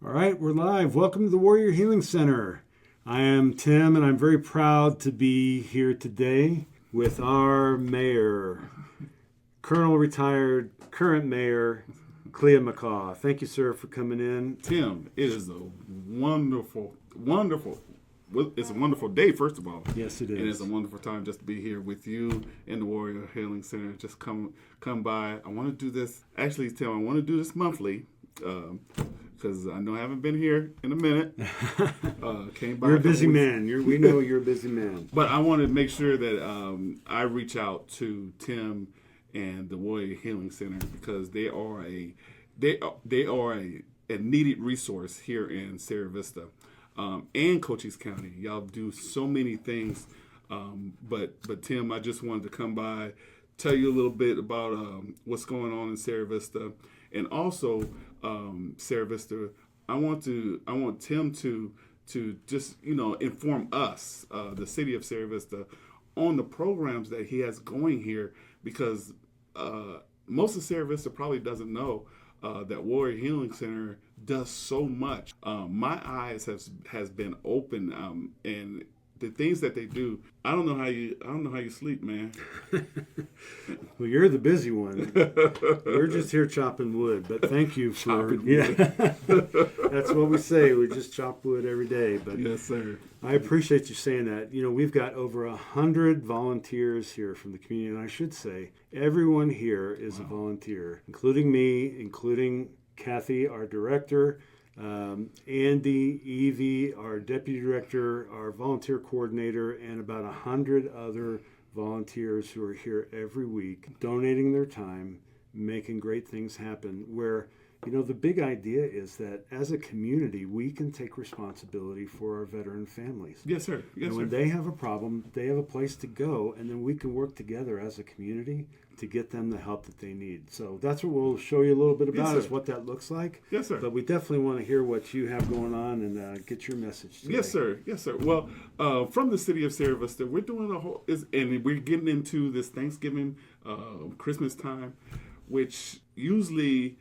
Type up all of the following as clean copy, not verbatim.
All right, we're live. Welcome to the Warrior Healing Center. I am Tim, and I'm very proud to be here today with our mayor, Colonel retired, current mayor, McCaa. Thank you, sir, for coming in. Tim, it is a wonderful, it's a wonderful day, first of all. Yes, it is. And it's a wonderful time just to be here with you in the Warrior Healing Center. Just come by. I want to do this, actually, Tim, I want to do this monthly. Because I know I haven't been here in a minute. Came by. You're a busy man. We know you're a busy man. But I want to make sure that I reach out to Tim and the Warrior Healing Center because they are a needed resource here in Sierra Vista and Cochise County. Y'all do so many things. But Tim, I just wanted to come by, tell you a little bit about what's going on in Sierra Vista, and also. Sierra Vista, I want Tim to just inform us, the city of Sierra Vista, on the programs that he has going here, because most of Sierra Vista probably doesn't know that Warrior Healing Center does so much. My eyes has been open, and the things that they do, I don't know how you sleep, man. Well, you're the busy one. We're just here chopping wood, but thank you for That's what we say. We just chop wood every day. But yes, sir. I appreciate you saying that. We've got over 100 volunteers here from the community, and I should say everyone here is a volunteer, including me, including Kathy, our director. Andy, Evie, our deputy director, our volunteer coordinator, and about 100 other volunteers who are here every week, donating their time, making great things happen. Where, the big idea is that as a community, we can take responsibility for our veteran families. Yes, sir. Yes, and when they have a problem, they have a place to go, and then we can work together as a community to get them the help that they need. So that's what we'll show you a little bit about, is what that looks like. Yes, sir. But we definitely want to hear what you have going on and get your message today. Yes, sir. Yes, sir. Well, from the city of Sierra Vista, we're doing and we're getting into this Thanksgiving, Christmas time, which usually,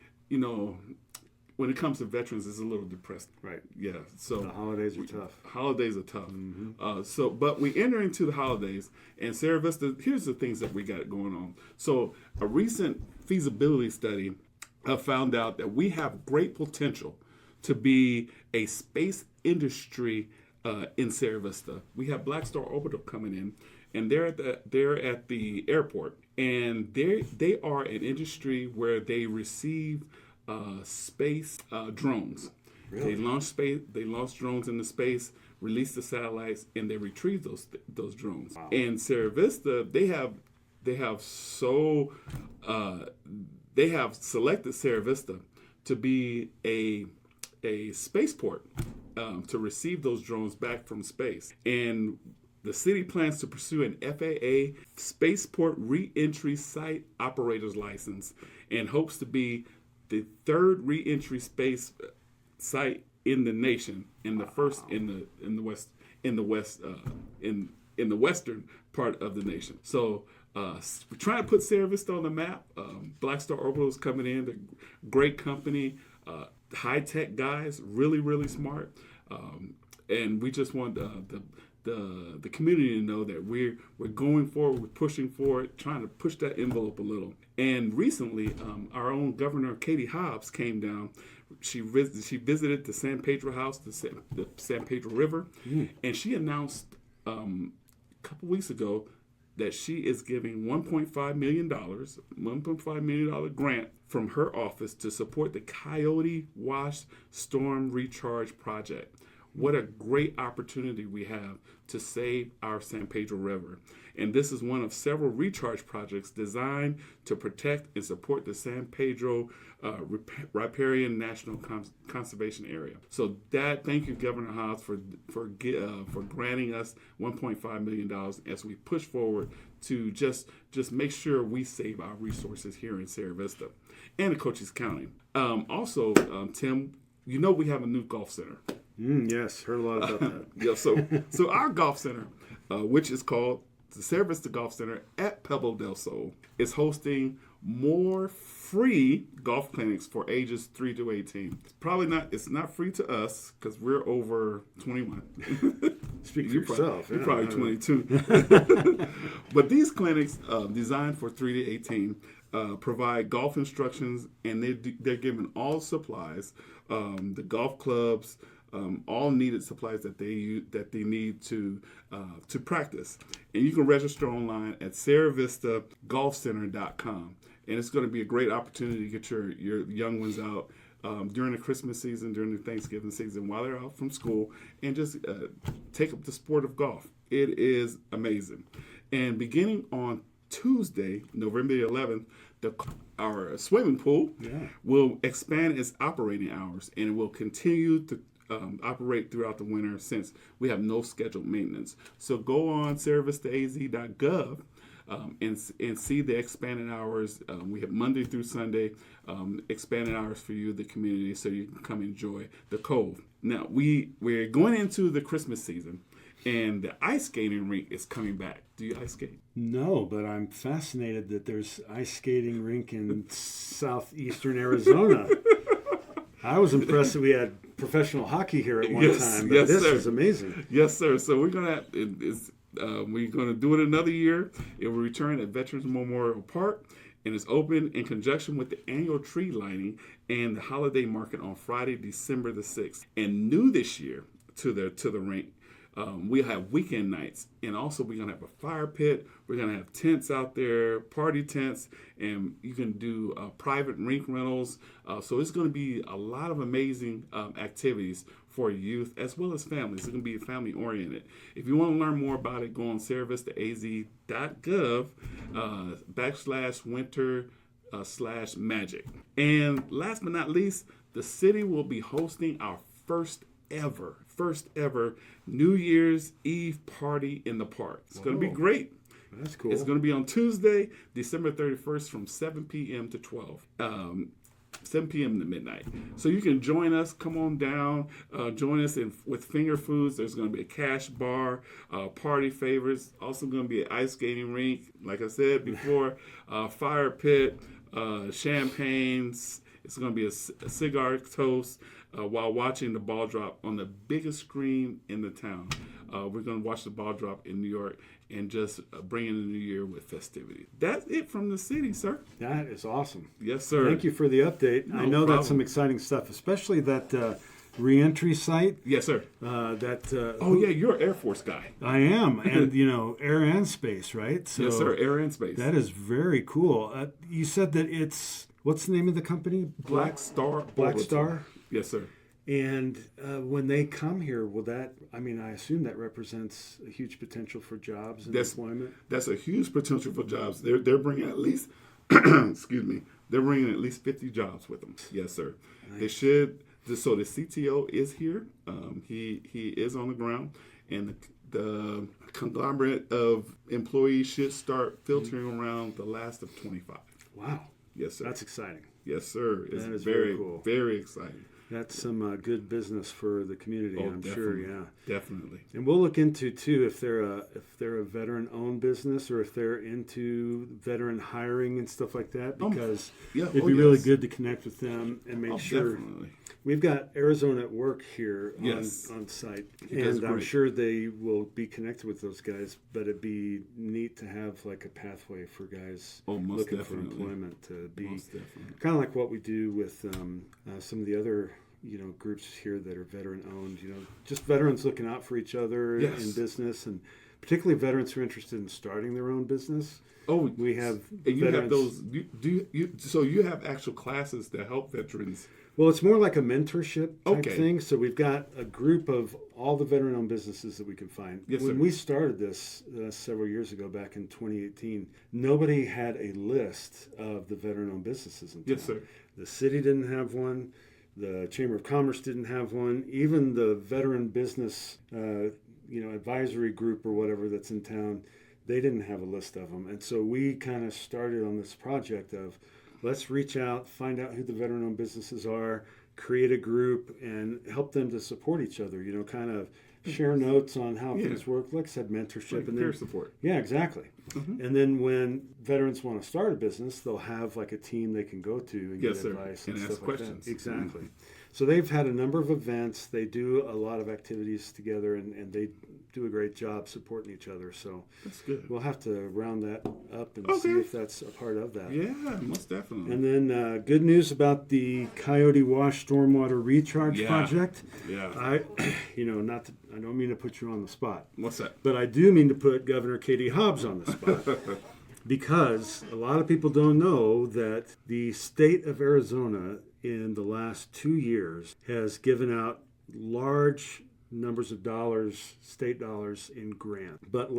when it comes to veterans, it's a little depressed. Right. Yeah. So the holidays are tough. Holidays are tough. Mm-hmm. But we enter into the holidays, and Sierra Vista, here's the things that we got going on. So a recent feasibility study found out that we have great potential to be a space industry in Sierra Vista. We have Black Star Orbital coming in, and they're at the airport, and they are an industry where they receive space drones. Really? They launch drones into space, release the satellites, and they retrieve those drones. Wow. And Sierra Vista, they have selected Sierra Vista to be a spaceport to receive those drones back from space. And the city plans to pursue an FAA spaceport re-entry site operator's license and hopes to be the third re-entry space site in the nation, in the first in the western part of the nation. So we're trying to put Sierra Vista on the map. Black Star Orbital is coming in. They're a great company, high tech guys, really really smart, and we just want the community to know that we're going forward, we're pushing forward, trying to push that envelope a little. And recently, our own Governor Katie Hobbs came down. She visited the San Pedro House, the San Pedro River, and she announced a couple weeks ago that she is giving $1.5 million grant from her office to support the Coyote Wash Storm Recharge Project. What a great opportunity we have to save our San Pedro River. And this is one of several recharge projects designed to protect and support the San Pedro Riparian National Conservation Area. So thank you, Governor Hobbs, for granting us $1.5 million as we push forward to just make sure we save our resources here in Sierra Vista and in Cochise County. Also, Tim, we have a new golf center. Yes, heard a lot about that. Yeah, so our golf center, which is called the Sierra Vista Golf Center at Pebble del Sol is hosting more free golf clinics for ages 3 to 18. It's not free to us because we're over 21. Speak for yourself. You're probably 22. But these clinics, designed for 3 to 18, provide golf instructions, and they're given all supplies, the golf clubs, all needed supplies that they need to practice. And you can register online at SierraVistaGolfCenter.com. And it's going to be a great opportunity to get your young ones out during the Christmas season, during the Thanksgiving season, while they're out from school, and just take up the sport of golf. It is amazing. And beginning on Tuesday, November the 11th, our swimming pool will expand its operating hours, and it will continue to operate throughout the winter since we have no scheduled maintenance. So go on SierraVistaAZ.gov and see the expanded hours. We have Monday through Sunday expanded hours for you, the community, so you can come enjoy the Cove. Now, we're going into the Christmas season, and the ice skating rink is coming back. Do you ice skate? No, but I'm fascinated that there's ice skating rink in southeastern Arizona. I was impressed that we had professional hockey here at one time, but this is amazing. Yes, sir. So we're gonna do it another year. It will return at Veterans Memorial Park, and it's open in conjunction with the annual tree lighting and the holiday market on Friday, December the 6th. And new this year to the rink, we'll have weekend nights, and also we're going to have a fire pit. We're going to have tents out there, party tents, and you can do private rink rentals. So it's going to be a lot of amazing activities for youth as well as families. It's going to be family oriented. If you want to learn more about it, go on SierraVistaAZ.gov /winter/magic. And last but not least, the city will be hosting our first ever New Year's Eve party in the park. It's going to be great. That's cool. It's going to be on Tuesday, December 31st from 7 p.m. to 7 p.m. to midnight. So you can join us. Come on down. Join us with finger foods. There's going to be a cash bar, party favors. Also going to be an ice skating rink. Like I said before, fire pit, champagnes. It's going to be a cigar toast while watching the ball drop on the biggest screen in the town. We're going to watch the ball drop in New York and just bring in the new year with festivity. That's it from the city, sir. That is awesome. Yes, sir. Thank you for the update. No I know problem. that's some exciting stuff, especially that reentry site. Yes, sir. You're an Air Force guy. I am. And, air and space, right? So yes, sir. Air and space. That is very cool. You said that it's, what's the name of the company? Black Star. Black Star? Yes, sir. And when they come here, I assume that represents a huge potential for jobs and employment? That's a huge potential for jobs. They're bringing at least, they're bringing at least 50 jobs with them. Yes, sir. Nice. They should. So the CTO is here. He is on the ground, and the conglomerate of employees should start filtering around the last of 25. Wow. Yes, sir. That's exciting. Yes, sir. It's that is very cool. Very exciting. That's some good business for the community, I'm sure. Yeah, definitely. And we'll look into too if they're a veteran-owned business or if they're into veteran hiring and stuff like that, because it'd be really good to connect with them and make sure. Definitely. We've got Arizona at Work here on site, and I'm sure they will be connected with those guys. But it'd be neat to have like a pathway for guys looking for employment to be kind of like what we do with some of the other groups here that are veteran owned. Just veterans looking out for each other in business, and particularly veterans who are interested in starting their own business. Oh, we have. And you have those. So you have actual classes that help veterans. Well, it's more like a mentorship type thing. So we've got a group of all the veteran-owned businesses that we can find. Yes, when we started this several years ago, back in 2018, nobody had a list of the veteran-owned businesses in town. Yes, sir. The city didn't have one. The Chamber of Commerce didn't have one. Even the veteran business, advisory group or whatever that's in town, they didn't have a list of them. And so we kind of started on this project of, let's reach out, find out who the veteran-owned businesses are, create a group and help them to support each other, kind of share notes on how things work. Like I said, mentorship. Like and peer then, support. Yeah, exactly. And then when veterans want to start a business, they'll have like a team they can go to and get advice and ask stuff questions. like that. Exactly. So they've had a number of events. They do a lot of activities together, and they do a great job supporting each other. So That's good. we'll have to round that up and see if that's a part of that. Yeah, most definitely. And then good news about the Coyote Wash Stormwater Recharge Project. Yeah. I don't mean to put you on the spot. What's that? But I do mean to put Governor Katie Hobbs on the spot. Because a lot of people don't know that the state of Arizona in the last 2 years has given out large numbers of dollars, state dollars in grants. But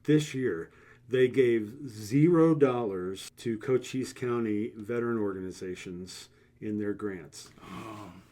this year, they gave $0 to Cochise County veteran organizations in their grants.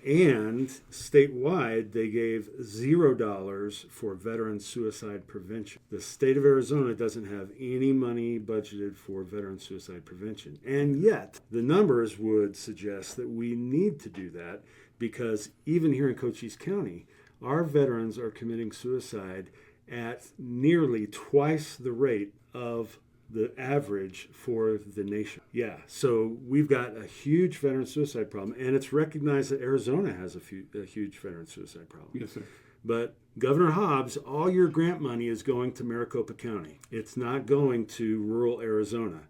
And statewide, they gave $0 for veteran suicide prevention. The state of Arizona doesn't have any money budgeted for veteran suicide prevention. And yet, the numbers would suggest that we need to do that because even here in Cochise County, our veterans are committing suicide at nearly twice the rate of the average for the nation. Yeah, so we've got a huge veteran suicide problem, and it's recognized that Arizona has a huge veteran suicide problem. Yes, sir. But Governor Hobbs, all your grant money is going to Maricopa County. It's not going to rural Arizona.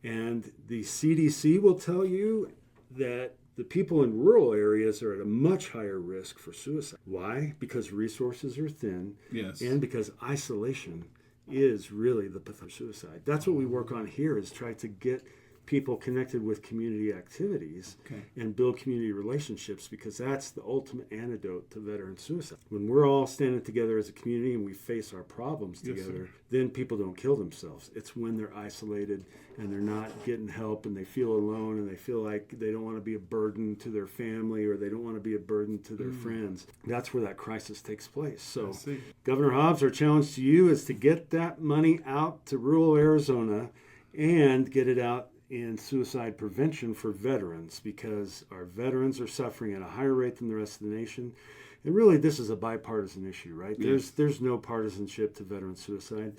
And the CDC will tell you that the people in rural areas are at a much higher risk for suicide. Why? Because resources are thin, Yes. and because isolation is really the path of suicide. That's what we work on here, is try to get people connected with community activities and build community relationships, because that's the ultimate antidote to veteran suicide. When we're all standing together as a community and we face our problems together, then people don't kill themselves. It's when they're isolated and they're not getting help and they feel alone and they feel like they don't want to be a burden to their family or they don't want to be a burden to their friends. That's where that crisis takes place. So Governor Hobbs, our challenge to you is to get that money out to rural Arizona and get it out in suicide prevention for veterans, because our veterans are suffering at a higher rate than the rest of the nation. And really, this is a bipartisan issue, right? There's no partisanship to veteran suicide.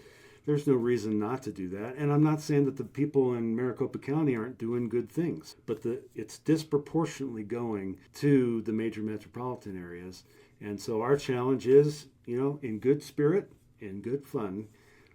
There's no reason not to do that. And I'm not saying that the people in Maricopa County aren't doing good things, but it's disproportionately going to the major metropolitan areas. And so our challenge is, in good spirit, in good fun,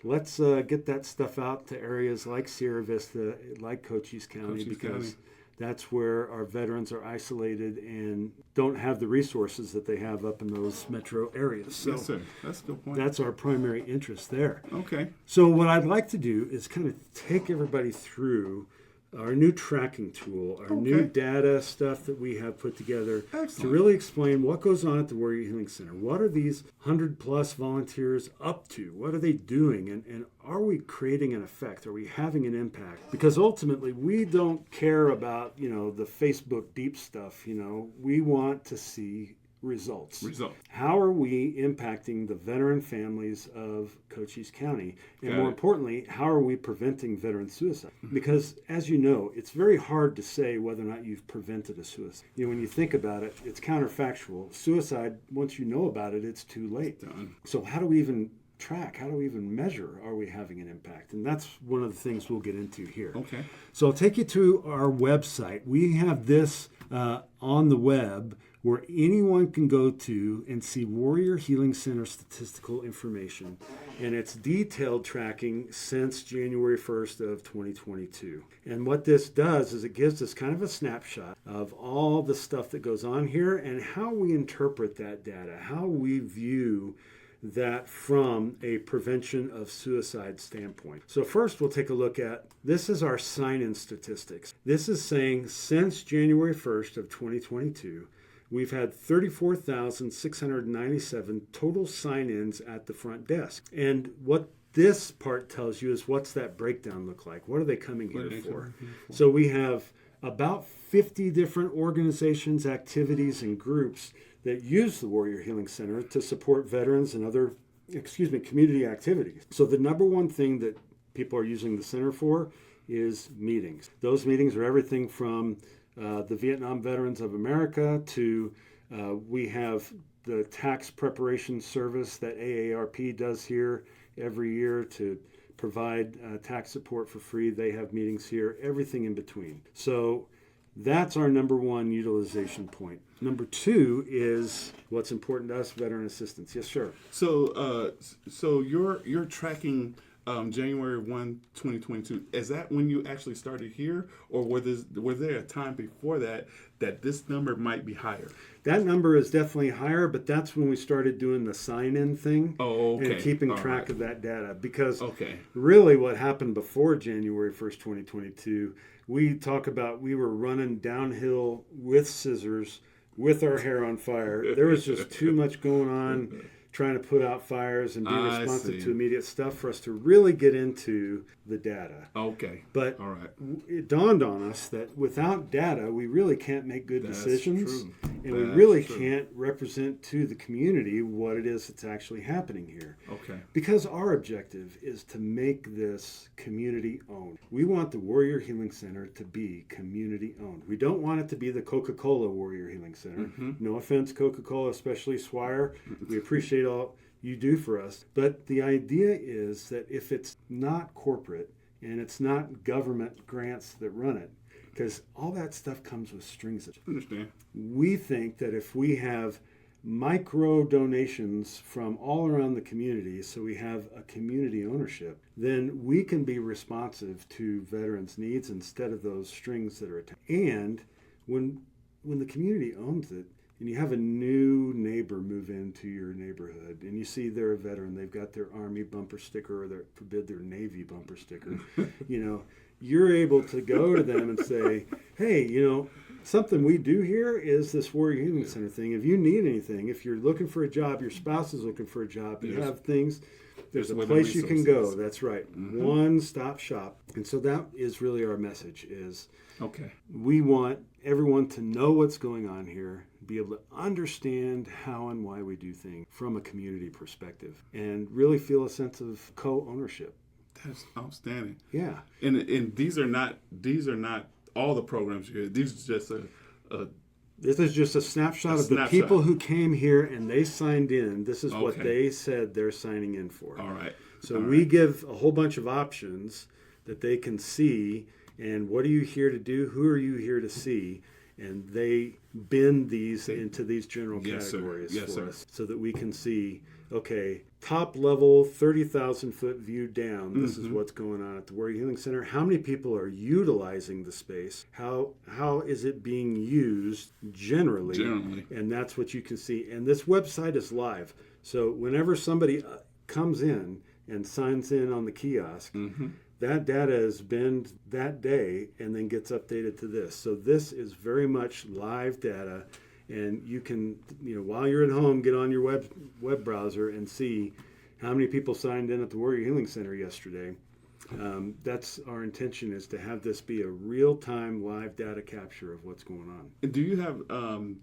let's get that stuff out to areas like Sierra Vista, like Cochise County, because that's where our veterans are isolated and don't have the resources that they have up in those metro areas. So yes, sir. That's a good point. That's our primary interest there. Okay. So what I'd like to do is kind of take everybody through our new tracking tool, our new data stuff that we have put together to really explain what goes on at the Warrior Healing Center. What are these 100+ volunteers up to? What are they doing? And are we creating an effect? Are we having an impact? Because ultimately, we don't care about, the Facebook deep stuff. We want to see results. How are we impacting the veteran families of Cochise County? And more importantly, how are we preventing veteran suicide? Because as you know, it's very hard to say whether or not you've prevented a suicide. When you think about it, it's counterfactual. Suicide, once you know about it, it's too late. So how do we even track? How do we even measure? Are we having an impact? And that's one of the things we'll get into here. Okay. So I'll take you to our website. We have this on the web where anyone can go to and see Warrior Healing Center statistical information. And it's detailed tracking since January 1st of 2022. And what this does is it gives us kind of a snapshot of all the stuff that goes on here and how we interpret that data, how we view that from a prevention of suicide standpoint. So first we'll take a look at, this is our sign-in statistics. This is saying since January 1st of 2022, we've had 34,697 total sign-ins at the front desk. And what this part tells you is, what's that breakdown look like? What are they coming here for? So we have about 50 different organizations, activities, and groups that use the Warrior Healing Center to support veterans and other, community activities. So the number one thing that people are using the center for is meetings. Those meetings are everything from the Vietnam Veterans of America to we have the tax preparation service that AARP does here every year to provide tax support for free. They have meetings here, everything in between. So that's our number one utilization point. Number two is what's important to us, veteran assistance. Yes, sir. So you're tracking January 1, 2022. Is that when you actually started here, or was there a time before that this number might be higher? That number is definitely higher, but that's when we started doing the sign-in thing and keeping track of that data. Because really what happened before January 1st, 2022, we talk about we were running downhill with scissors, with our hair on fire. There was just too much going on trying to put out fires and be responsive to immediate stuff for us to really get into the data. Okay. But it dawned on us that without data, we really can't make good decisions. True. And we really can't represent to the community what it is that's actually happening here. Okay. Because our objective is to make this community owned. We want the Warrior Healing Center to be community owned. We don't want it to be the Coca-Cola Warrior Healing Center. Mm-hmm. No offense, Coca-Cola, especially Swire. We appreciate all you do for us. But the idea is that if it's not corporate and it's not government grants that run it, because all that stuff comes with strings. Understand. We think that if we have micro donations from all around the community, so we have a community ownership, then we can be responsive to veterans' needs instead of those strings that are attached. And when the community owns it, and you have a new neighbor move into your neighborhood, and you see they're a veteran, they've got their Army bumper sticker or their Navy bumper sticker, you're able to go to them and say, hey, something we do here is this Warrior Healing Center thing. If you need anything, if you're looking for a job, your spouse is looking for a job, you have things, there's a place you can go. That's right. Mm-hmm. One-stop shop. And so that is really our message is we want everyone to know what's going on here, be able to understand how and why we do things from a community perspective, and really feel a sense of co-ownership. That's outstanding. Yeah. And these are not all the programs here. These are just This is just a snapshot of the people who came here and they signed in. This is what they said they're signing in for. All right. So we give a whole bunch of options that they can see. And what are you here to do? Who are you here to see? And they bend these into these general categories for us so that we can see, top level, 30,000 foot view down. This is what's going on at the Warrior Healing Center. How many people are utilizing the space? How is it being used generally? And that's what you can see. And this website is live. So whenever somebody comes in and signs in on the kiosk, that data is binned that day and then gets updated to this. So this is very much live data. And you can, while you're at home, get on your web browser and see how many people signed in at the Warrior Healing Center yesterday. That's our intention, is to have this be a real-time live data capture of what's going on. And do you have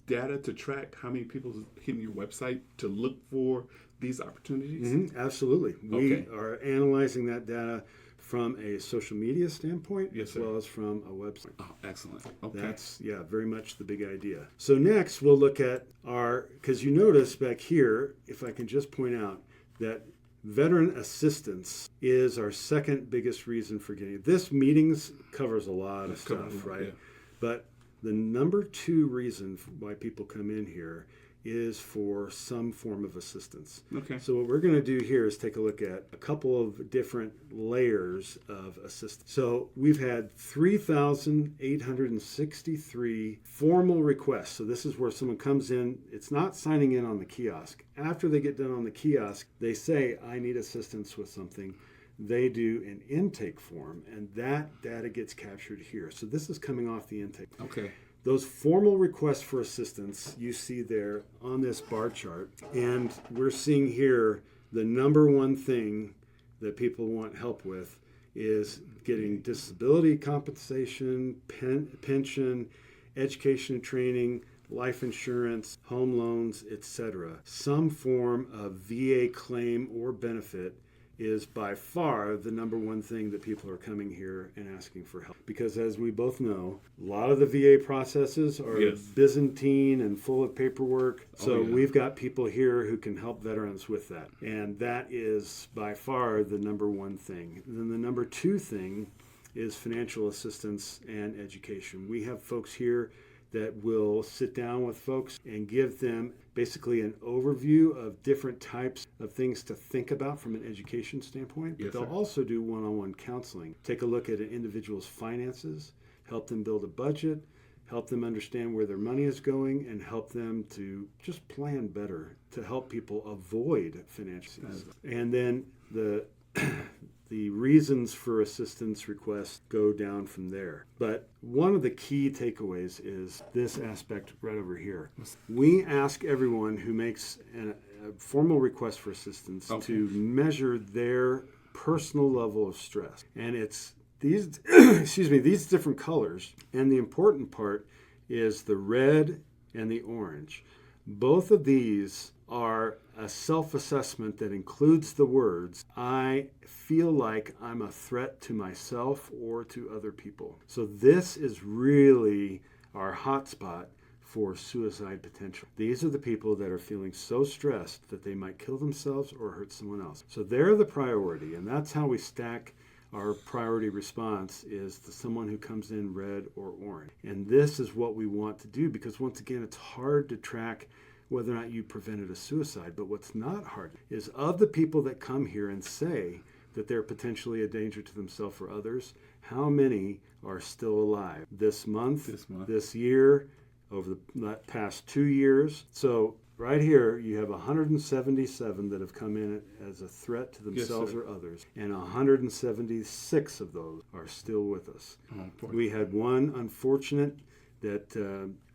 data to track how many people hitting your website to look for these opportunities? Absolutely. We are analyzing that data from a social media standpoint as well as from a website. Oh, excellent. Okay. That's, very much the big idea. So next we'll look at because you notice back here, if I can just point out that veteran assistance is our second biggest reason for getting it. This meetings covers a lot of stuff, right? Yeah. But the number 2 reason why people come in here is for some form of assistance. Okay. So what we're going to do here is take a look at a couple of different layers of assistance. So we've had 3,863 formal requests. So this is where someone comes in. It's not signing in on the kiosk. After they get done on the kiosk, they say, I need assistance with something. They do an intake form, and that data gets captured here. So this is coming off the intake. Okay. Those formal requests for assistance you see there on this bar chart, and we're seeing here the number one thing that people want help with is getting disability compensation, pension, education and training, life insurance, home loans, etc. Some form of VA claim or benefit, is by far the number one thing that people are coming here and asking for help. Because as we both know, a lot of the VA processes are Yes. Byzantine and full of paperwork. So yeah. we've got people here who can help veterans with that. And that is by far the number one thing. And then the number two thing is financial assistance and education. We have folks here that will sit down with folks and give them basically an overview of different types of things to think about from an education standpoint. But Yes, they'll sir. also do one-on-one counseling, take a look at an individual's finances, help them build a budget, help them understand where their money is going, and help them to just plan better to help people avoid financial crises. And then the reasons for assistance requests go down from there. But one of the key takeaways is this aspect right over here. We ask everyone who makes a formal request for assistance to measure their personal level of stress. And it's these, these different colors. And the important part is the red and the orange. Both of these are a self-assessment that includes the words, I feel like I'm a threat to myself or to other people. So this is really our hotspot for suicide potential. These are the people that are feeling so stressed that they might kill themselves or hurt someone else. So they're the priority, and that's how we stack our priority response is to someone who comes in red or orange. And this is what we want to do because, once again, it's hard to track whether or not you prevented a suicide. But what's not hard is of the people that come here and say that they're potentially a danger to themselves or others, how many are still alive this month, this year, over the past 2 years? So right here, you have 177 that have come in as a threat to themselves or others, and 176 of those are still with us. We had one unfortunate that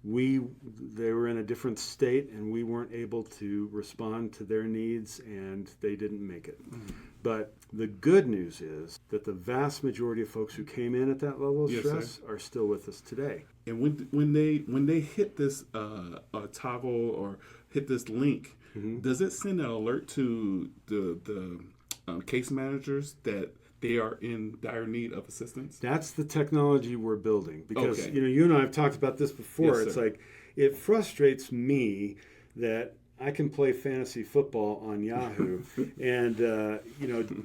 they were in a different state and we weren't able to respond to their needs and they didn't make it. But the good news is that the vast majority of folks who came in at that level of stress are still with us today. And when they hit this toggle or hit this link, does it send an alert to the case managers that they are in dire need of assistance? That's the technology we're building because you and I have talked about this before. It's like it frustrates me that I can play fantasy football on Yahoo, and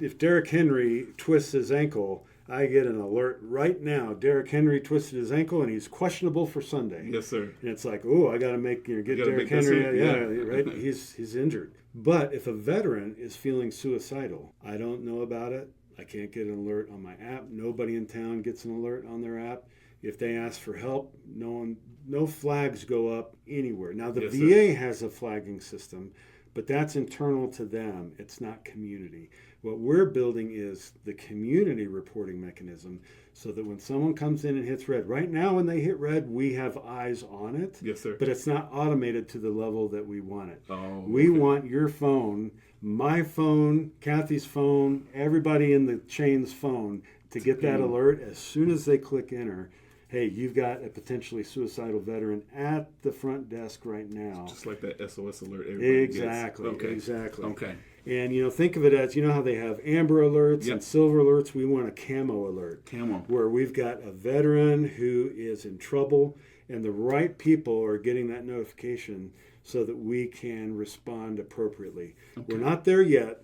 if Derrick Henry twists his ankle, I get an alert right now. Derrick Henry twisted his ankle and he's questionable for Sunday. Yes, sir. And it's like, I got to get Derrick Henry. Right? He's injured. But if a veteran is feeling suicidal, I don't know about it. I can't get an alert on my app. Nobody in town gets an alert on their app. If they ask for help, no flags go up anywhere. Now, the VA has a flagging system, but that's internal to them. It's not community. What we're building is the community reporting mechanism so that when someone comes in and hits red, right now when they hit red, we have eyes on it. Yes, sir. But it's not automated to the level that we want it. We want your phone, my phone, Kathy's phone, everybody in the chain's phone to get that alert as soon as they click enter. Hey, you've got a potentially suicidal veteran at the front desk right now. Just like that SOS alert everybody gets. Exactly. Okay. And, think of it as, how they have amber alerts and silver alerts? We want a camo alert. Where we've got a veteran who is in trouble and the right people are getting that notification so that we can respond appropriately. We're not there yet.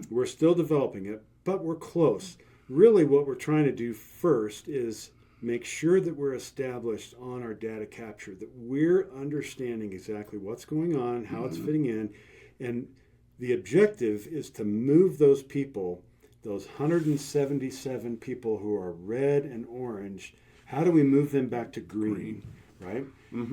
We're still developing it, but we're close. Really what we're trying to do first is make sure that we're established on our data capture, that we're understanding exactly what's going on, how it's fitting in, and the objective is to move those people, those 177 people who are red and orange, how do we move them back to green. Right?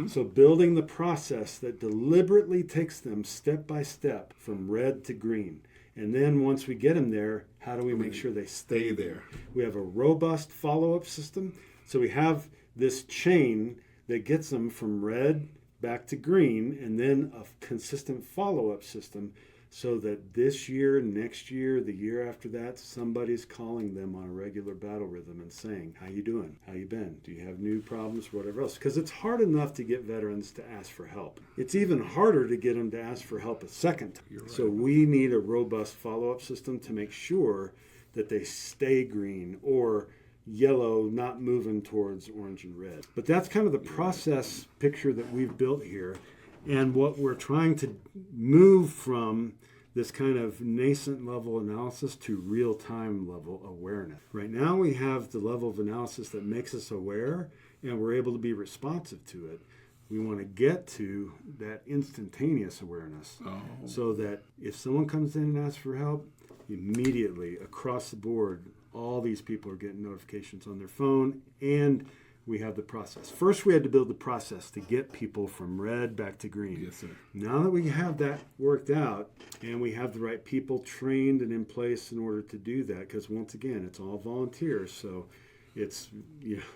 So building the process that deliberately takes them step by step from red to green. And then once we get them there, how do we make sure they stay there? We have a robust follow-up system. So we have this chain that gets them from red back to green, and then a consistent follow-up system so that this year, next year, the year after that, somebody's calling them on a regular battle rhythm and saying, how you doing? How you been? Do you have new problems? Whatever else. Because it's hard enough to get veterans to ask for help. It's even harder to get them to ask for help a second time. You're right. So we need a robust follow-up system to make sure that they stay green or yellow, not moving towards orange and red. But that's kind of the process picture that we've built here. And what we're trying to move from this kind of nascent level analysis to real-time level awareness. Right now we have the level of analysis that makes us aware and we're able to be responsive to it. We want to get to that instantaneous awareness so that if someone comes in and asks for help, immediately across the board, all these people are getting notifications on their phone, and we have the process. First, we had to build the process to get people from red back to green. Yes, sir. Now that we have that worked out and we have the right people trained and in place in order to do that, because once again, it's all volunteers, so it's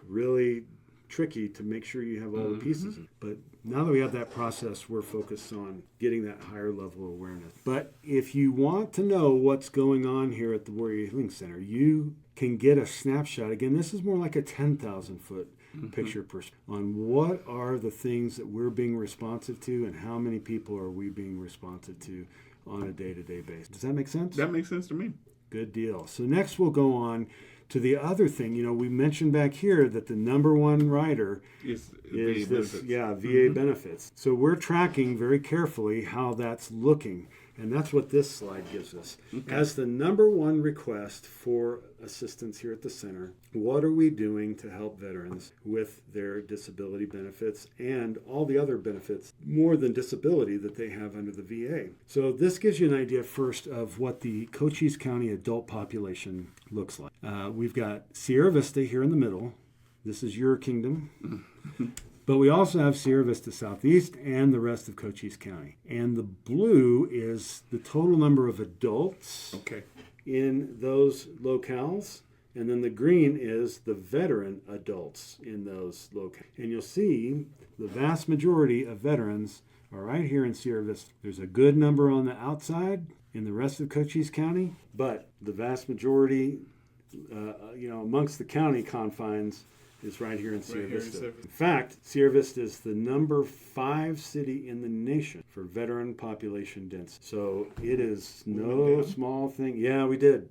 really tricky to make sure you have all the pieces. But now that we have that process, we're focused on getting that higher level of awareness. But if you want to know what's going on here at the Warrior Healing Center, you can get a snapshot. Again, this is more like a 10,000 foot picture on what are the things that we're being responsive to and how many people are we being responsive to on a day-to-day basis. Does that make sense? That makes sense to me. Good deal. So next we'll go on to the other thing. We mentioned back here that the number one rider is VA this, benefits. VA benefits. So we're tracking very carefully how that's looking. And that's what this slide gives us. Okay. As the number one request for assistance here at the center, what are we doing to help veterans with their disability benefits and all the other benefits, more than disability, that they have under the VA? So this gives you an idea first of what the Cochise County adult population looks like. We've got Sierra Vista here in the middle. This is your kingdom. But we also have Sierra Vista Southeast and the rest of Cochise County. And the blue is the total number of adults in those locales. And then the green is the veteran adults in those locales. And you'll see the vast majority of veterans are right here in Sierra Vista. There's a good number on the outside in the rest of Cochise County, but the vast majority, amongst the county confines, is right here in Sierra Vista. In fact, Sierra Vista is the number 5 city in the nation for veteran population density. So it is no small thing. Yeah, we did.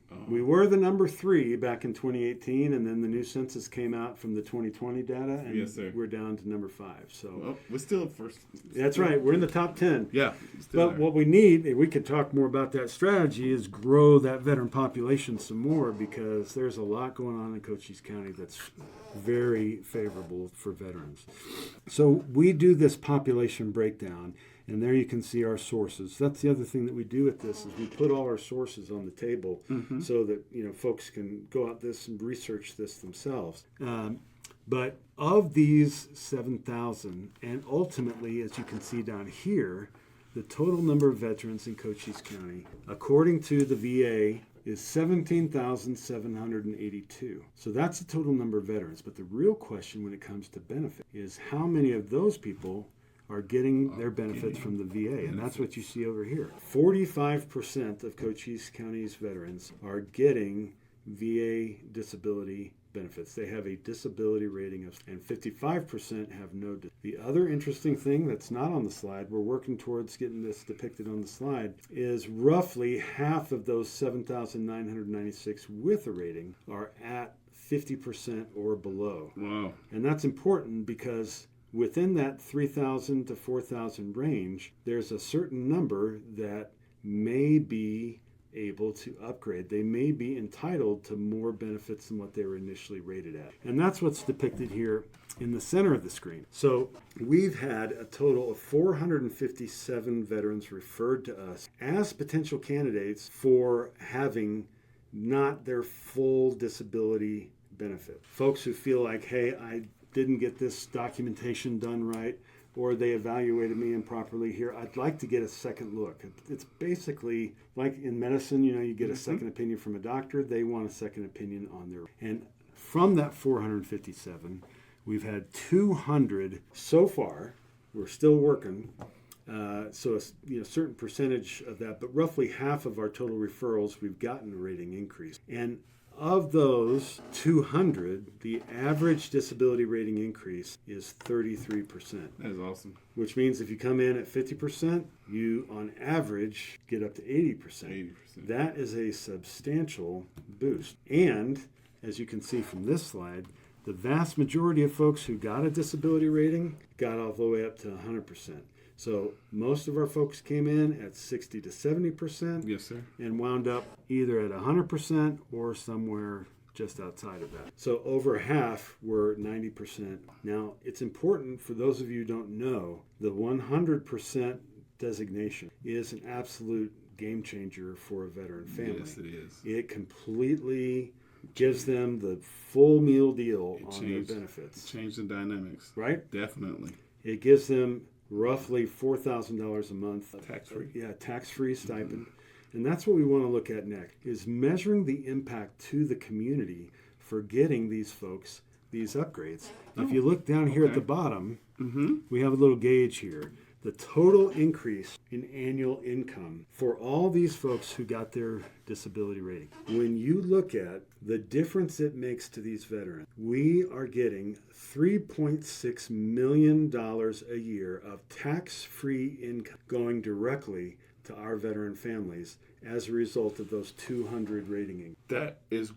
Oh. We were the number 3 back in 2018, and then the new census came out from the 2020 data, and we're down to number 5. So we're still first. That's right. We're in the top 10. Yeah. But what we need, we could talk more about that strategy, is grow that veteran population some more, because there's a lot going on in Cochise County that's very favorable for veterans. So we do this population breakdown, and there you can see our sources. That's the other thing that we do with this, is we put all our sources on the table so that folks can go out this and research this themselves. But of these 7,000, and ultimately, as you can see down here, the total number of veterans in Cochise County, according to the VA, is 17,782. So that's the total number of veterans. But the real question when it comes to benefit is how many of those people are getting their benefits from the VA, and that's what you see over here. 45% of Cochise County's veterans are getting VA disability benefits. They have a disability rating of, and 55% have no. The other interesting thing that's not on the slide, we're working towards getting this depicted on the slide, is roughly half of those 7,996 with a rating are at 50% or below. Wow. And that's important because within that 3,000 to 4,000 range, there's a certain number that may be able to upgrade. They may be entitled to more benefits than what they were initially rated at. And that's what's depicted here in the center of the screen. So we've had a total of 457 veterans referred to us as potential candidates for having not their full disability benefit. Folks who feel like, hey, I didn't get this documentation done right, or they evaluated me improperly here, I'd like to get a second look. It's basically like in medicine, you get a second opinion from a doctor. They want a second opinion on their. And from that 457, we've had 200 so far. We're still working. So a certain percentage of that, but roughly half of our total referrals, we've gotten a rating increase. And of those 200, the average disability rating increase is 33%. That is awesome. Which means if you come in at 50%, you on average get up to 80%. 80%. That is a substantial boost. And as you can see from this slide, the vast majority of folks who got a disability rating got all the way up to 100%. So most of our folks came in at 60 to 70%. Yes, sir. And wound up either at 100% or somewhere just outside of that. So over half were 90%. Now, it's important for those of you who don't know, the 100% designation is an absolute game changer for a veteran family. Yes, it is. It completely gives them the full meal deal on their benefits. Change the dynamics. Right? Definitely. It gives them roughly $4,000 a month. Tax-free. Yeah, tax-free stipend. And that's what we want to look at next, is measuring the impact to the community for getting these folks these upgrades. If you look down here at the bottom, we have a little gauge here. The total increase in annual income for all these folks who got their disability rating. When you look at the difference it makes to these veterans, we are getting $3.6 million a year of tax-free income going directly to our veteran families as a result of those 200 rating. That is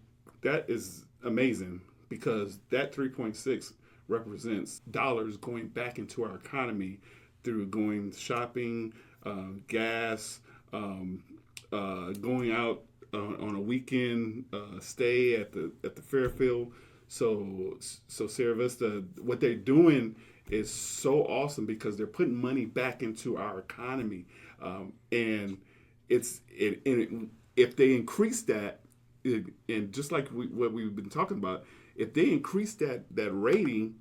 amazing, because that 3.6 represents dollars going back into our economy through going shopping, gas, going out on a weekend stay at the Fairfield. So Sierra Vista, what they're doing is so awesome, because they're putting money back into our economy, and if they increase that, and just like what we've been talking about, if they increase that rating,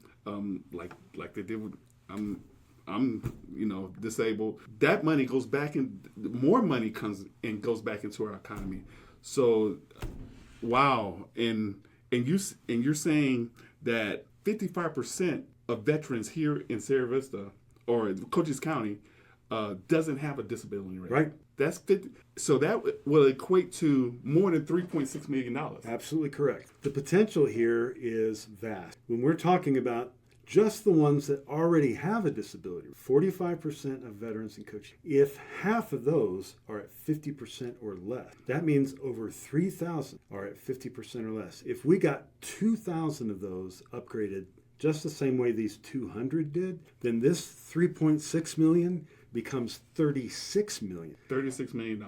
like they did with I'm disabled, that money goes back in, more money comes and goes back into our economy. So wow. And you're saying that 55% of veterans here in Sierra Vista or Cochise County doesn't have a disability rate. Right. That's 50. So that will equate to more than $3.6 million. Absolutely correct. The potential here is vast. When we're talking about just the ones that already have a disability, 45% of veterans in Cochise. If half of those are at 50% or less, that means over 3,000 are at 50% or less. If we got 2,000 of those upgraded just the same way these 200 did, then this 3.6 million becomes 36 million. $36 million.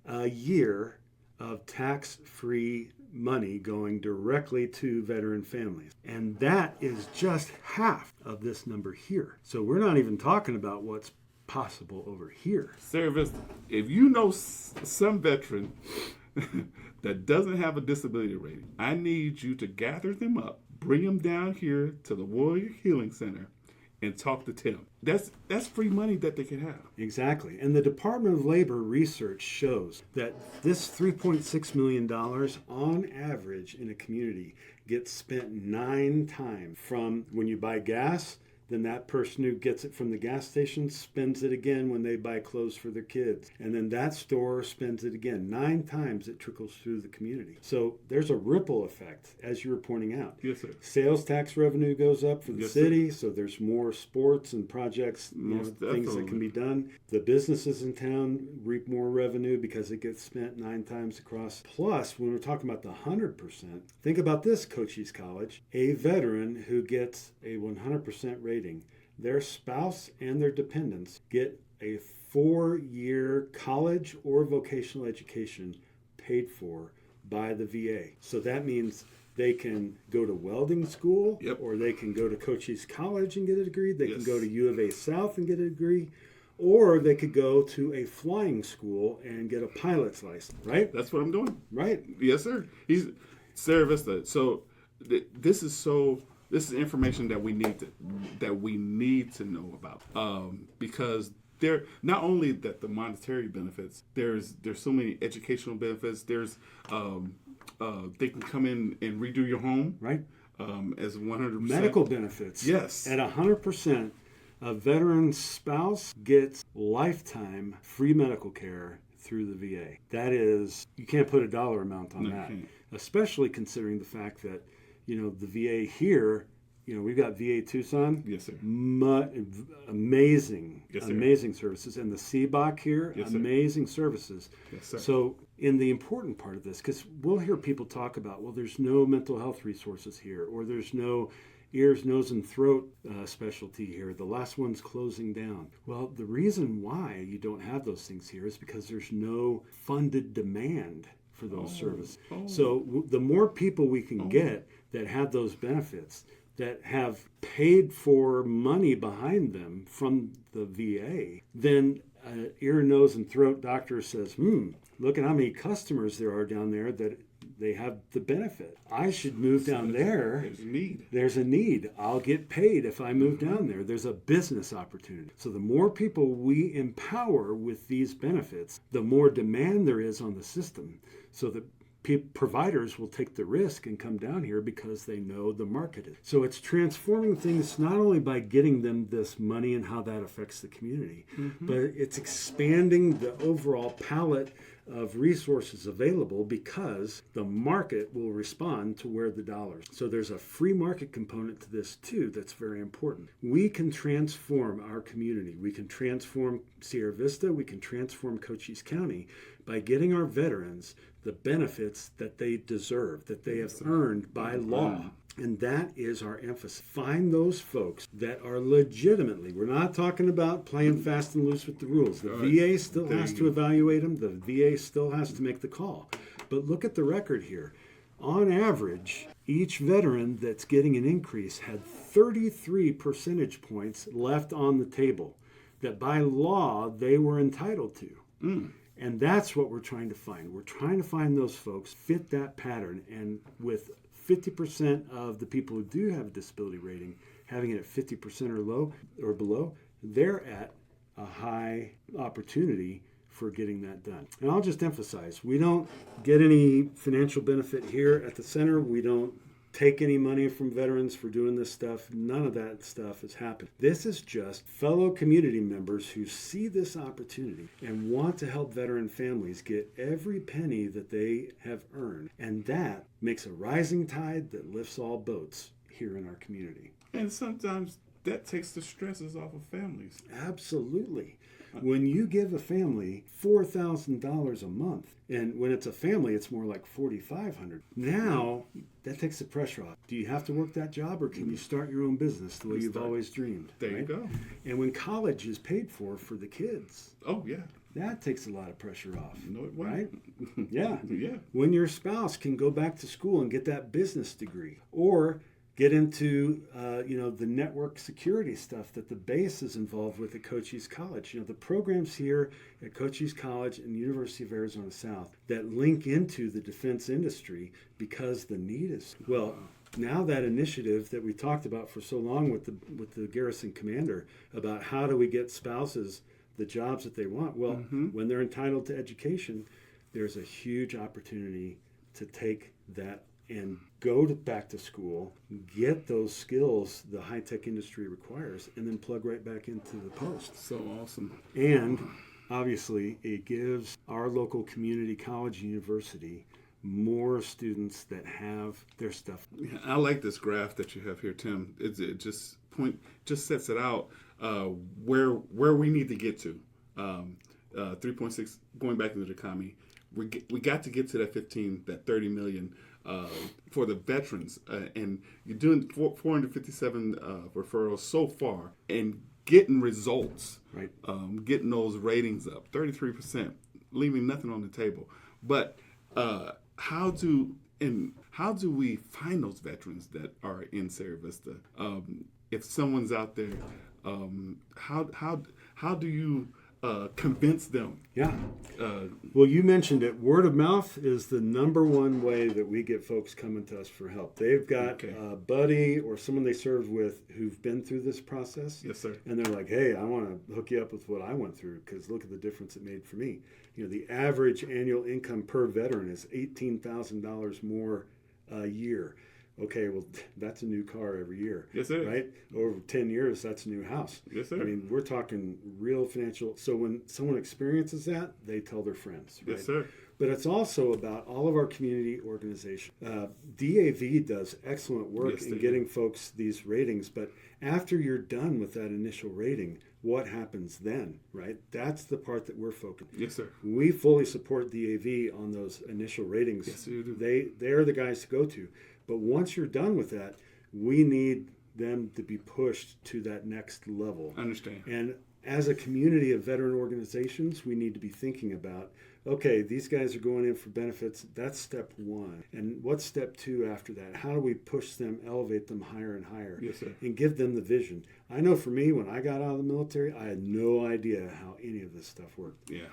A year of tax-free money going directly to veteran families. And that is just half of this number here. So we're not even talking about what's possible over here. Sierra Vista, if you know some veteran that doesn't have a disability rating, I need you to gather them up, bring them down here to the Warrior Healing Center, and talk to Tim. That's free money that they can have. Exactly. And the Department of Labor research shows that this $3.6 million on average in a community gets spent 9 times. From when you buy gas, then that person who gets it from the gas station spends it again when they buy clothes for their kids. And then that store spends it again. 9 times it trickles through the community. So there's a ripple effect, as you were pointing out. Yes, sir. Sales tax revenue goes up for the city, so there's more sports and projects, things that can be done. The businesses in town reap more revenue because it gets spent 9 times across. Plus, when we're talking about the 100%, think about this, Cochise College. A veteran who gets a 100% rating, their spouse and their dependents get a 4-year college or vocational education paid for by the VA. So that means they can go to welding school, or they can go to Cochise College and get a degree. They can go to U of A South and get a degree, or they could go to a flying school and get a pilot's license, right? That's what I'm doing. Right. Yes, sir. He's Sierra Vista. So this is information that we need to know about, because there not only that the monetary benefits, there's so many educational benefits. There's they can come in and redo your home, right? As 100% medical benefits. Yes, at 100%. A veteran's spouse gets lifetime free medical care through the VA. That is, you can't put a dollar amount on that, especially considering the fact that, the VA here, we've got VA Tucson. Yes, sir. Amazing, yes, sir. Amazing services. And the CBOC here, yes, amazing services. Yes, sir. So in the important part of this, because we'll hear people talk about, well, there's no mental health resources here, or there's no ears, nose, and throat specialty here. The last one's closing down. Well, the reason why you don't have those things here is because there's no funded demand for those services. So the more people we can get that have those benefits, that have paid for money behind them from the VA, then an ear, nose, and throat doctor says, look at how many customers there are down there that they have the benefit. I should move down there. There's a need. There's a need. I'll get paid if I move down there. There's a business opportunity. So the more people we empower with these benefits, the more demand there is on the system. So that providers will take the risk and come down here because they know the market is. So it's transforming things not only by getting them this money and how that affects the community, but it's expanding the overall palette of resources available because the market will respond to where the dollars. So there's a free market component to this too that's very important. We can transform our community. We can transform Sierra Vista. We can transform Cochise County by getting our veterans the benefits that they deserve, that they have earned by law. And that is our emphasis. Find those folks that are legitimately, we're not talking about playing fast and loose with the rules. The VA still has to evaluate them. The VA still has to make the call. But look at the record here. On average, each veteran that's getting an increase had 33 percentage points left on the table that by law they were entitled to. And that's what we're trying to find. We're trying to find those folks fit that pattern. And with 50% of the people who do have a disability rating having it at 50% or low or below, they're at a high opportunity for getting that done. And I'll just emphasize, we don't get any financial benefit here at the center. We don't take any money from veterans for doing this stuff. None of that stuff has happened. This is just fellow community members who see this opportunity and want to help veteran families get every penny that they have earned. And that makes a rising tide that lifts all boats here in our community. And sometimes that takes the stresses off of families. Absolutely. When you give a family $4,000 a month, and when it's a family, it's more like $4,500. Now, that takes the pressure off. Do you have to work that job, or can you start your own business the way you've always dreamed? There you go. And when college is paid for the kids, oh yeah, that takes a lot of pressure off. No, it won't. Right? Yeah. Yeah. When your spouse can go back to school and get that business degree, or get into the network security stuff that the base is involved with at Cochise College. The programs here at Cochise College and University of Arizona South that link into the defense industry because the need is now that initiative that we talked about for so long with the garrison commander about how do we get spouses the jobs that they want. Well, when they're entitled to education, there's a huge opportunity to take that and go back to school, get those skills the high-tech industry requires, and then plug right back into the post. So awesome. And obviously, it gives our local community college and university more students that have their stuff. Yeah, I like this graph that you have here, Tim. It just sets it out where we need to get to. 3.6 going back to the economy. We got to get to that 30 million. For the veterans, and you're doing 457 referrals so far, and getting results, right? Getting those ratings up, 33%, leaving nothing on the table. But how do we find those veterans that are in Sierra Vista? If someone's out there, how do you convince them? Yeah. Well, you mentioned it. Word of mouth is the number one way that we get folks coming to us for help. They've got a buddy or someone they served with who've been through this process. Yes, sir. And they're like, hey, I want to hook you up with what I went through because look at the difference it made for me. The average annual income per veteran is $18,000 more a year. Okay, well, that's a new car every year. Yes, sir. Right? Over 10 years, that's a new house. Yes, sir. I mean, we're talking real financial. So when someone experiences that, they tell their friends. Right? Yes, sir. But it's also about all of our community organizations. DAV does excellent work Yes, in they getting folks these ratings. But after you're done with that initial rating, what happens then, right? That's the part that we're focused. Yes, sir. We fully support DAV on those initial ratings. Yes, you do. They're the guys to go to. But once you're done with that, we need them to be pushed to that next level. I understand. And as a community of veteran organizations, we need to be thinking about, okay, these guys are going in for benefits. That's step one. And what's step two after that? How do we push them, elevate them higher and higher? Yes, sir. And give them the vision. I know for me, when I got out of the military, I had no idea how any of this stuff worked. Yeah.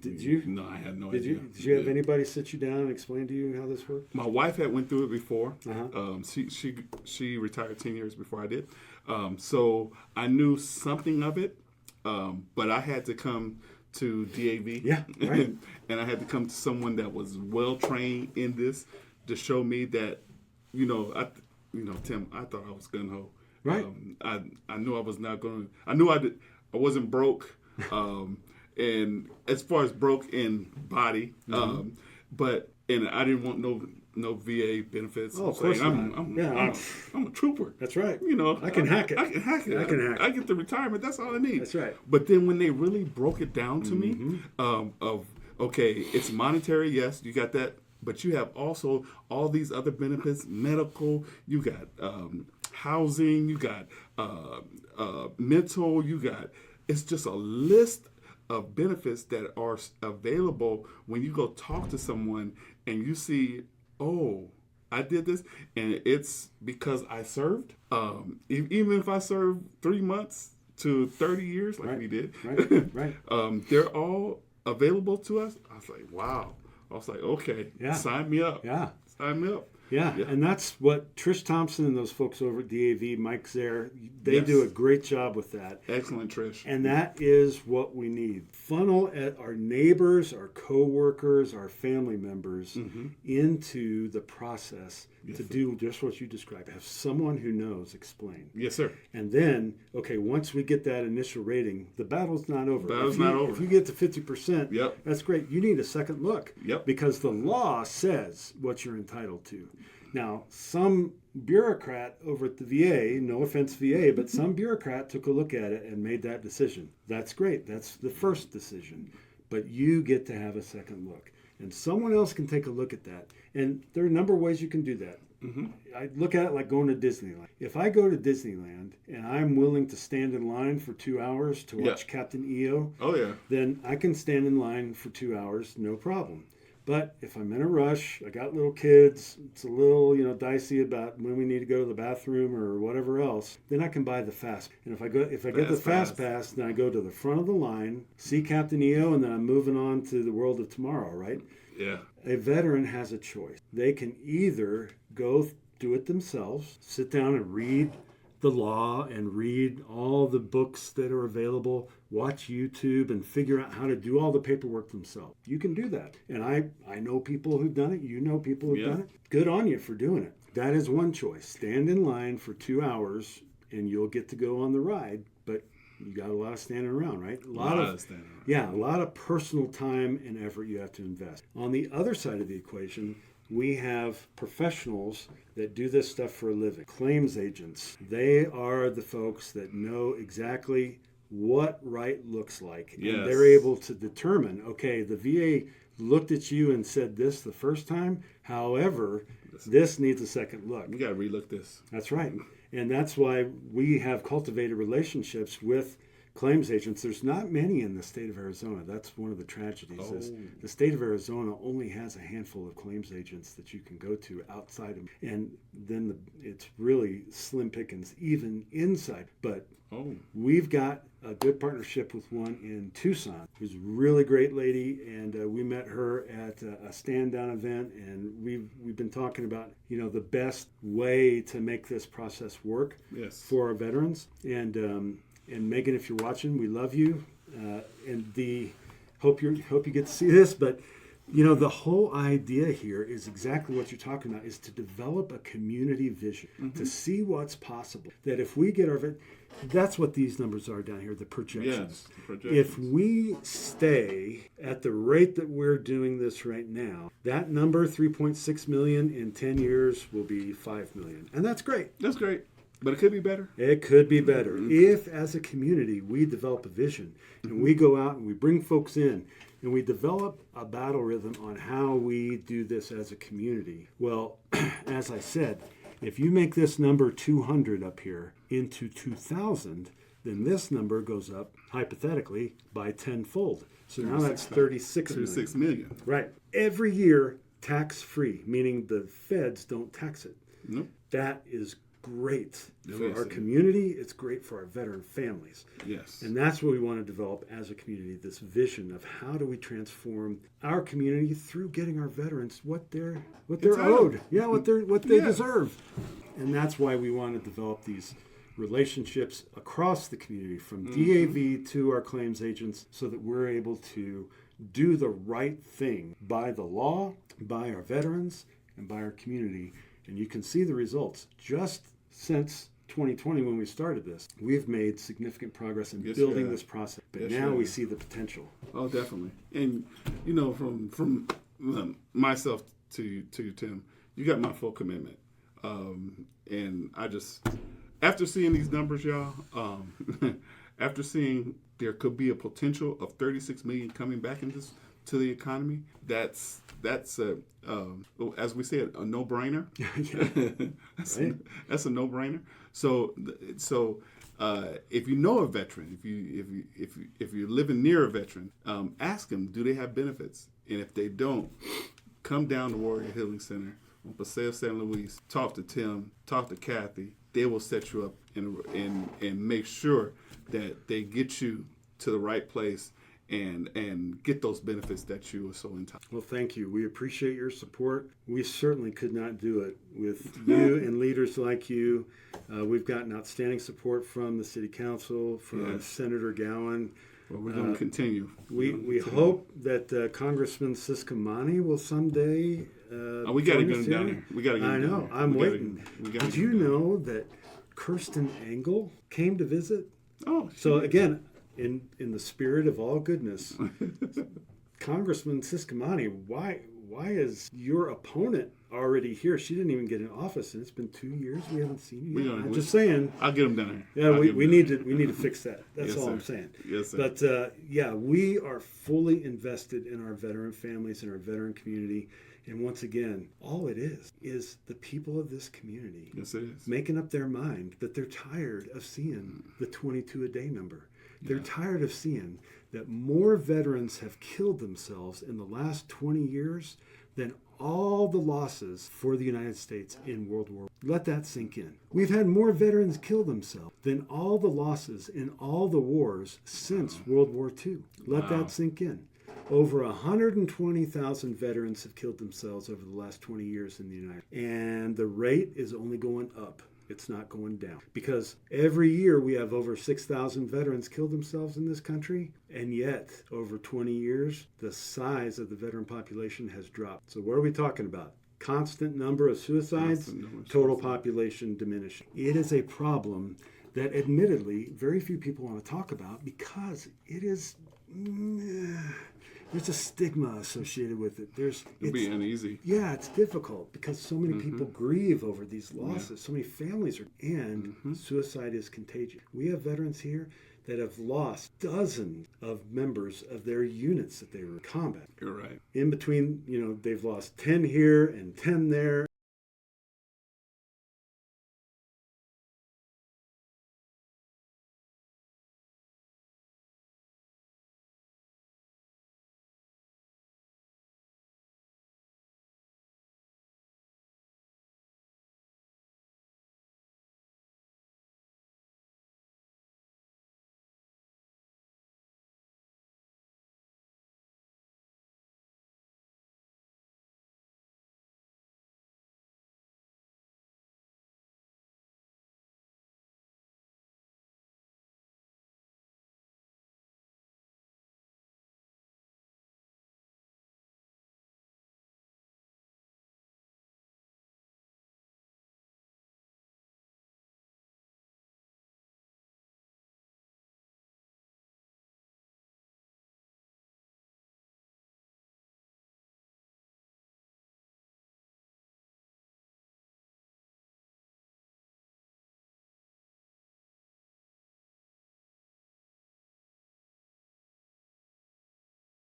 Did you? No, I had no idea. Did you have anybody sit you down and explain to you how this worked? My wife had went through it before. Uh-huh. She retired 10 years before I did. So I knew something of it, but I had to come to DAV. Yeah, right. And I had to come to someone that was well trained in this to show me that, Tim, I thought I was gun ho. Right. I knew I was not going. I knew I wasn't broke, and as far as broke in body, but I didn't want no VA benefits. Oh, of course not. I'm a trooper. That's right. I can hack it. I can hack it. I can hack it. I get the retirement. That's all I need. That's right. But then when they really broke it down to me, okay, it's monetary. Yes, you got that. But you have also all these other benefits, medical. You got housing. You got mental. You got. It's just a list of benefits that are available when you go talk to someone and you see, oh, I did this, and it's because I served. Even if I served 3 months to 30 years, like we did, right. They're all available to us. I was like, wow. I was like, okay, sign me up. Yeah. Sign me up. Yeah, and that's what Trish Thompson and those folks over at DAV, Mike's there, they do a great job with that. Excellent, Trish. And that is what we need. Funnel at our neighbors, our coworkers, our family members into the process to do just what you described. Have someone who knows explain. Yes, sir. And then, okay, once we get that initial rating, the battle's not over. If you get to 50%, that's great. You need a second look. Because the law says what you're entitled to. Now, some bureaucrat over at the VA, no offense VA, but some bureaucrat took a look at it and made that decision. That's great. That's the first decision. But you get to have a second look. And someone else can take a look at that. And there are a number of ways you can do that. I look at it like going to Disneyland. If I go to Disneyland and I'm willing to stand in line for 2 hours to watch Captain EO, then I can stand in line for 2 hours, no problem. But if I'm in a rush, I got little kids, it's a little, dicey about when we need to go to the bathroom or whatever else, then I can buy the fast. And if I get the fast pass, then I go to the front of the line, see Captain EO, and then I'm moving on to the world of tomorrow, right? Yeah. A veteran has a choice. They can either go do it themselves, sit down and read the law and read all the books that are available, watch YouTube and figure out how to do all the paperwork themselves. You can do that. And I know people who've done it. You know people who've done it. Good on you for doing it. That is one choice. Stand in line for 2 hours and you'll get to go on the ride. But you got a lot of standing around, right? A lot of standing around. Yeah, a lot of personal time and effort you have to invest. On the other side of the equation, we have professionals that do this stuff for a living. Claims agents. They are the folks that know exactly what right looks like. Yes. And they're able to determine, okay, the VA looked at you and said this the first time. However, this needs a second look. We got to relook this. That's right. And that's why we have cultivated relationships with claims agents. There's not many in the state of Arizona. That's one of the tragedies. Is the state of Arizona only has a handful of claims agents that you can go to outside of, and then it's really slim pickings even inside. But we've got a good partnership with one in Tucson, who's a really great lady, and we met her at a stand down event, and we've been talking about the best way to make this process work for our veterans. And Megan, if you're watching, we love you, and hope you get to see this. But The whole idea here is exactly what you're talking about, is to develop a community vision, to see what's possible. That if we get that's what these numbers are down here, the projections. Yes, projections. If we stay at the rate that we're doing this right now, that number, 3.6 million, in 10 years will be 5 million. And that's great. That's great. But it could be better. It could be better if, as a community, we develop a vision and we go out and we bring folks in and we develop a battle rhythm on how we do this as a community. Well, as I said, if you make this number 200 up here into 2,000, then this number goes up, hypothetically, by tenfold. So now that's 36 million. 36 million. Right. Every year, tax-free, meaning the feds don't tax it. Nope. That is great for Yes, our it is. community. It's great for our veteran families. Yes. And that's what we want to develop as a community, this vision of how do we transform our community through getting our veterans what they're owed. Yeah, what they Yeah. deserve. And that's why we want to develop these relationships across the community, from DAV to our claims agents, so that we're able to do the right thing by the law, by our veterans, and by our community. And you can see the results. Just since 2020, when we started this, we've made significant progress in Yes, building we this have. process. But Yes, now we we have. see the potential. Oh, definitely. And from myself to you, Tim, you got my full commitment. And I just, after seeing these numbers, y'all, after seeing there could be a potential of 36 million coming back into to the economy, that's a as we said, a no-brainer. That's a no-brainer. So if you know a veteran, if you're living near a veteran, ask them, do they have benefits? And if they don't, come down to Warrior Healing Center on Paseo San Luis. Talk to Tim. Talk to Kathy. They will set you up and make sure that they get you to the right place and get those benefits that you are so entitled. Well, thank you. We appreciate your support. We certainly could not do it with you and leaders like you. We've gotten outstanding support from the City Council, from Yes. Senator Gowan. Well, we're going to continue. We hope that Congressman Siscomani will someday. We got to join get us him down here. here. We got to get him I down know. here. I'm We gotta- waiting. we gotta Did get you him down here. know that Kirsten Engel came to visit? Oh, So again, in the spirit of all goodness, Congressman Siscomani, why is your opponent already here? She didn't even get in office, and it's been 2 years. We haven't seen you. I'm just saying. I'll get him down here. Yeah, I'll we get him need down to fix that. That's Yes, all sir. I'm saying. Yes, sir. But we are fully invested in our veteran families and our veteran community. And once again, all it is the people of this community Yes, it is. making up their mind that they're tired of seeing the 22 a day number. They're tired of seeing that more veterans have killed themselves in the last 20 years than all the losses for the United States in World War. Let that sink in. We've had more veterans kill themselves than all the losses in all the wars since World War II. Let that sink in. Over 120,000 veterans have killed themselves over the last 20 years in the United States. And the rate is only going up. It's not going down. Because every year we have over 6,000 veterans kill themselves in this country. And yet, over 20 years, the size of the veteran population has dropped. So what are we talking about? Constant number of suicides, Constant number of total population diminishing. It is a problem that admittedly very few people want to talk about because it is... there's a stigma associated with it. It'll be uneasy. Yeah, it's difficult because so many people grieve over these losses. So many families are, and suicide is contagious. We have veterans here that have lost dozens of members of their units that they were in combat. You're right. In between, they've lost 10 here and 10 there.